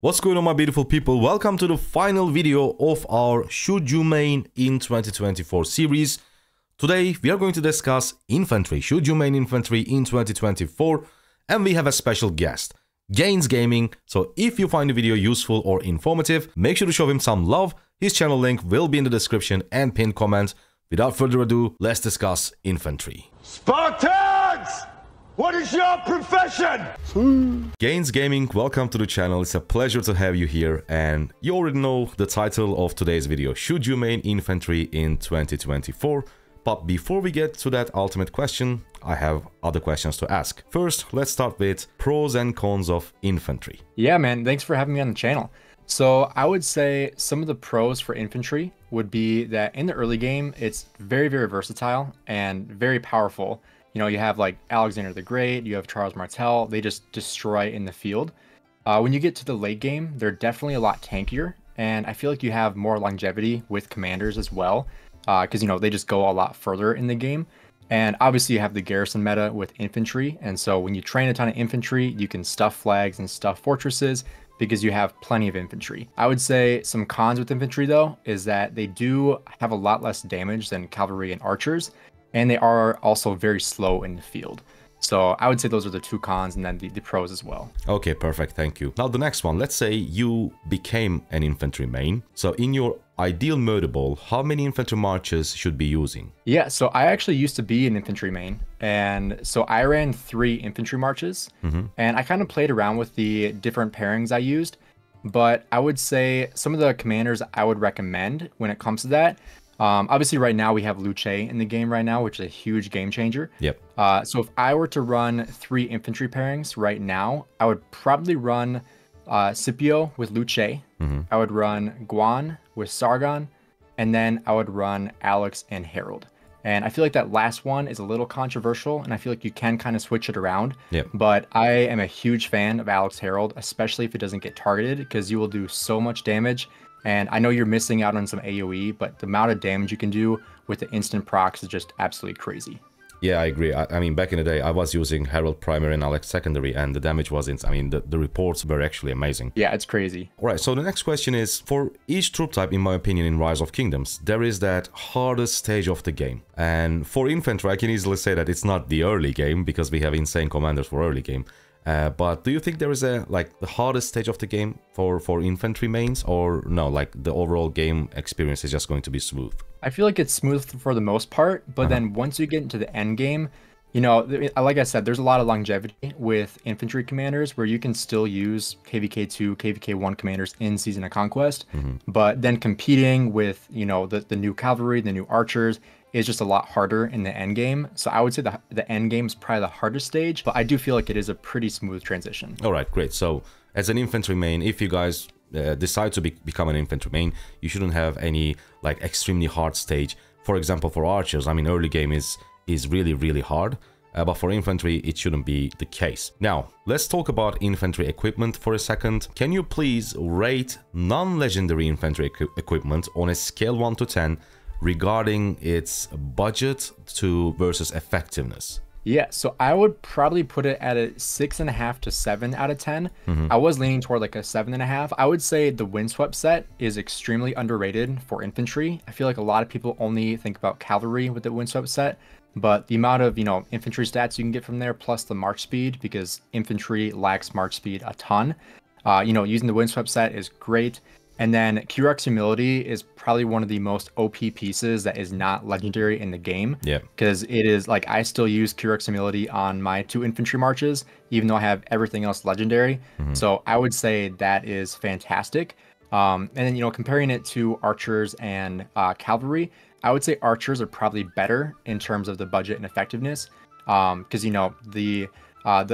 What's going on, my beautiful people? Welcome to the final video of our Should You Main in 2024 series. Today we are going to discuss infantry. Should you main infantry in 2024? And we have a special guest, Gains Gaming. So if you find the video useful or informative, make sure to show him some love. His channel link will be in the description and pinned comment. Without further ado, let's discuss infantry. Spartans! What is your profession? Gains Gaming, welcome to the channel. It's a pleasure to have you here, and you already know the title of today's video, Should You Main Infantry in 2024? But before we get to that ultimate question, I have other questions to ask. First, let's start with pros and cons of infantry. Yeah, man, thanks for having me on the channel. So I would say some of the pros for infantry would be that in the early game, it's very, very versatile and very powerful. You know, you have like Alexander the Great, you have Charles Martel, they just destroy in the field. When you get to the late game, they're definitely a lot tankier, and I feel like you have more longevity with commanders as well, because, you know, they just go a lot further in the game. And obviously you have the garrison meta with infantry, and so when you train a ton of infantry, you can stuff flags and stuff fortresses because you have plenty of infantry. I would say some cons with infantry, though, is that they do have a lot less damage than cavalry and archers, and they are also very slow in the field. So I would say those are the two cons, and then the pros as well. Okay, perfect, thank you. Now the next one, let's say you became an infantry main. So in your ideal murder ball, how many infantry marches should be using? Yeah, so I actually used to be an infantry main, and so I ran 3 infantry marches, and I kind of played around with the different pairings I used, but I would say some of the commanders I would recommend when it comes to that, obviously right now we have Luce in the game right now, which is a huge game changer. Yep. So if I were to run 3 infantry pairings right now, I would probably run Scipio with Luce. I would run Guan with Sargon, and then I would run Alex and Harold. And I feel like that last one is a little controversial, and I feel like you can kind of switch it around. Yep. But I am a huge fan of Alex Harold, especially if it doesn't get targeted, because you will do so much damage. And I know you're missing out on some AoE, but the amount of damage you can do with the instant procs is just absolutely crazy. Yeah, I agree. I mean, back in the day, I was using Herald Primary and Alex Secondary, and the damage was I mean, the reports were actually amazing. Yeah, it's crazy. All right, so the next question is, for each troop type, in my opinion, in Rise of Kingdoms, there is that hardest stage of the game. And for infantry, I can easily say that it's not the early game, because we have insane commanders for early game. But do you think there is the hardest stage of the game for infantry mains, or no, like the overall game experience is just going to be smooth? I feel like it's smooth for the most part, but then once you get into the end game, you know, like I said, there's a lot of longevity with infantry commanders where you can still use KVK2, KVK1 commanders in Season of Conquest, but then competing with, you know, the new cavalry, the new archers, is just a lot harder in the end game. So I would say the end game is probably the hardest stage, but I do feel like it is a pretty smooth transition. All right, great. So as an infantry main, if you guys decide to become an infantry main, you shouldn't have any like extremely hard stage. For example, for archers, I mean, early game is really, really hard. But for infantry, it shouldn't be the case. Now, let's talk about infantry equipment for a second. Can you please rate non-legendary infantry equipment on a scale 1 to 10 regarding its budget versus effectiveness? Yeah, so I would probably put it at a 6.5 to 7 out of 10. I was leaning toward like a 7.5. I would say the windswept set is extremely underrated for infantry. I feel like a lot of people only think about cavalry with the windswept set, but the amount of, you know, infantry stats you can get from there, plus the march speed, because infantry lacks march speed a ton. You know, using the windswept set is great. And then Curux Humility is probably one of the most OP pieces that is not legendary in the game. Yeah. Because it is like, I still use Curux Humility on my 2 infantry marches, even though I have everything else legendary. So I would say that is fantastic. And then, you know, comparing it to archers and cavalry, I would say archers are probably better in terms of the budget and effectiveness. Because, you know, the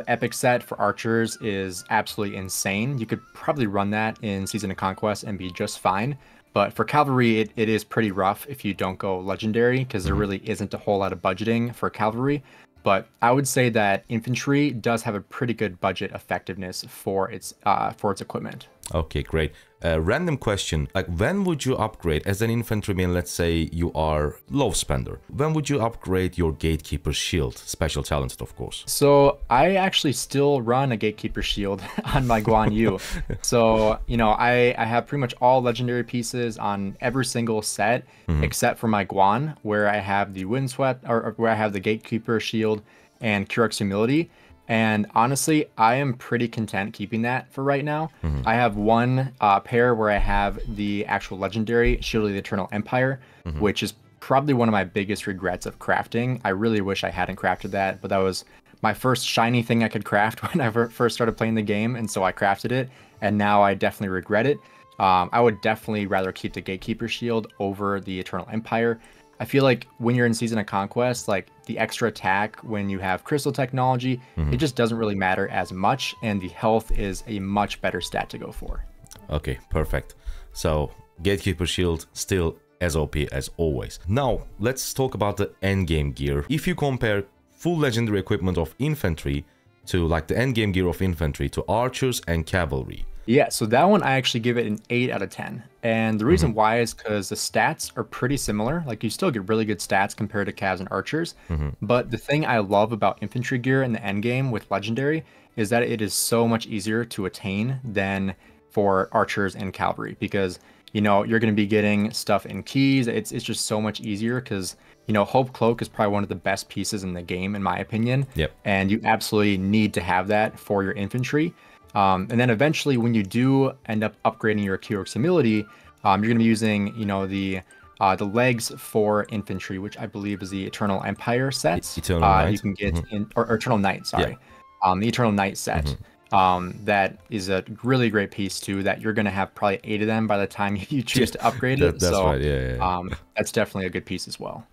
epic set for archers is absolutely insane. You could probably run that in Season of Conquest and be just fine. But for cavalry, it is pretty rough if you don't go legendary, because there really isn't a whole lot of budgeting for cavalry. But I would say that infantry does have a pretty good budget effectiveness for its equipment. Okay, great. Random question, like when would you upgrade as an infantryman? Let's say you are low spender. When would you upgrade your gatekeeper shield, special talented, of course? So I actually still run a gatekeeper shield on my Guan Yu. So, you know, I have pretty much all legendary pieces on every single set except for my Guan, where I have the windswept, or where I have the gatekeeper shield and Curux humility. And honestly, I am pretty content keeping that for right now. I have one pair where I have the actual legendary Shield of the Eternal Empire, which is probably one of my biggest regrets of crafting. I really wish I hadn't crafted that, but that was my first shiny thing I could craft when I first started playing the game, and so I crafted it, and now I definitely regret it. I would definitely rather keep the Gatekeeper Shield over the Eternal Empire. I feel like when you're in Season of Conquest, like the extra attack when you have crystal technology, it just doesn't really matter as much, and the health is a much better stat to go for. Okay, perfect. So Gatekeeper Shield still as OP as always. Now let's talk about the endgame gear. If you compare full legendary equipment of infantry to like the endgame gear of infantry to archers and cavalry. Yeah, so that one I actually give it an 8 out of 10. And the reason why is because the stats are pretty similar. Like you still get really good stats compared to cavs and archers. But the thing I love about infantry gear in the endgame with legendary is that it is so much easier to attain than for archers and cavalry, because you know you're going to be getting stuff in keys. It's just so much easier because you know Hope Cloak is probably one of the best pieces in the game in my opinion. And you absolutely need to have that for your infantry. And then eventually, when you do end up upgrading your Curux humility, you're going to be using, you know, the legs for infantry, which I believe is the Eternal Empire set. Eternal Knight. You can get in, or Eternal Knight, sorry. The Eternal Knight set. That is a really great piece too. That you're going to have probably 8 of them by the time you choose to upgrade it. That's so, right. Yeah. that's definitely a good piece as well.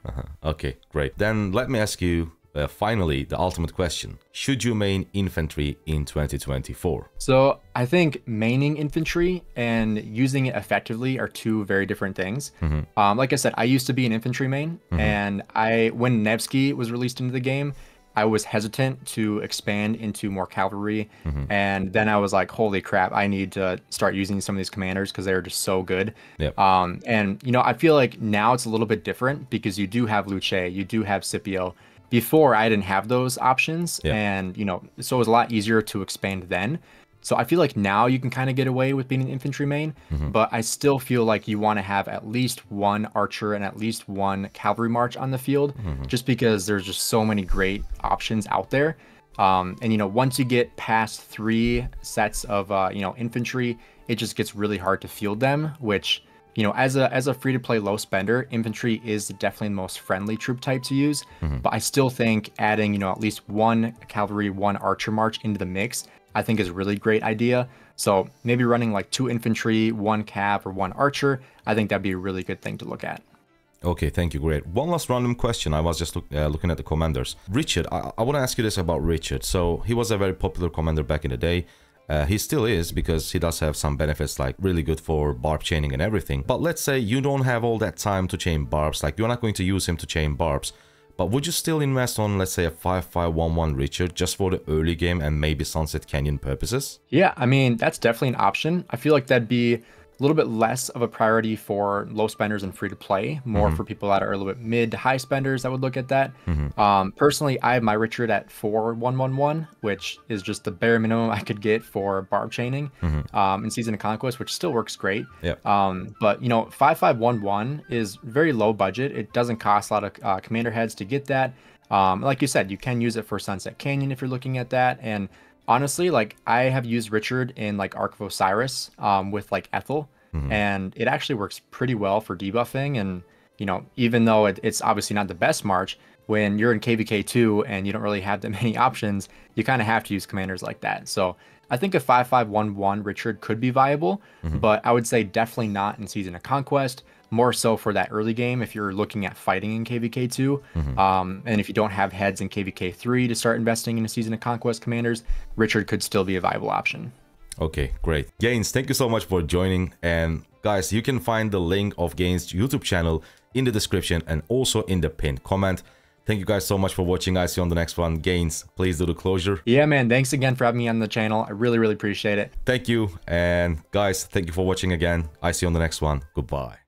Okay, great. Then let me ask you. Finally, the ultimate question. Should you main infantry in 2024? So I think maining infantry and using it effectively are two very different things. Like I said, I used to be an infantry main, and when Nevsky was released into the game, I was hesitant to expand into more cavalry. And then I was like, holy crap, I need to start using some of these commanders because they're just so good. And, you know, I feel like now it's a little bit different because you do have Luce, you do have Scipio. Before, I didn't have those options, and you know, so it was a lot easier to expand then. So I feel like now you can kind of get away with being an infantry main, but I still feel like you want to have at least one archer and at least one cavalry march on the field, just because there's just so many great options out there. And you know, once you get past 3 sets of you know, infantry, it just gets really hard to field them, which, you know, as a free-to-play low spender, infantry is definitely the most friendly troop type to use. But I still think adding, you know, at least 1 cavalry, 1 archer march into the mix, I think is a really great idea. So maybe running like 2 infantry, 1 cav, or 1 archer, I think that'd be a really good thing to look at. Okay, thank you, great. One last random question. I was just looking at the commanders. Richard, I want to ask you this about Richard. So he was a very popular commander back in the day. He still is, because he does have some benefits, like really good for barb chaining and everything. But let's say you don't have all that time to chain barbs, like you're not going to use him to chain barbs. But would you still invest on, let's say, a 5511 Richard just for the early game and maybe Sunset Canyon purposes? Yeah, I mean, that's definitely an option. I feel like that'd be a little bit less of a priority for low spenders and free to play, more for people that are a little bit mid to high spenders that would look at that. Personally, I have my Richard at 4111, which is just the bare minimum I could get for barb chaining in Season of Conquest, which still works great. But you know, 5511 is very low budget. It doesn't cost a lot of commander heads to get that. Like you said, you can use it for Sunset Canyon if you're looking at that. And honestly, like I have used Richard in like Ark of Osiris with like Ethel, and it actually works pretty well for debuffing. And you know, even though it's obviously not the best march, when you're in KVK2 and you don't really have that many options, you kind of have to use commanders like that. So I think a 5511 Richard could be viable, but I would say definitely not in Season of Conquest. More so for that early game if you're looking at fighting in KVK2. And if you don't have heads in KVK3 to start investing in a Season of Conquest commanders, Richard could still be a viable option. Okay, great. Gains, thank you so much for joining. And guys, you can find the link of Gains' YouTube channel in the description and also in the pinned comment. Thank you guys so much for watching. I see you on the next one. Gains, please do the closure. Yeah, man. Thanks again for having me on the channel. I really, really appreciate it. Thank you. And guys, thank you for watching again. I see you on the next one. Goodbye.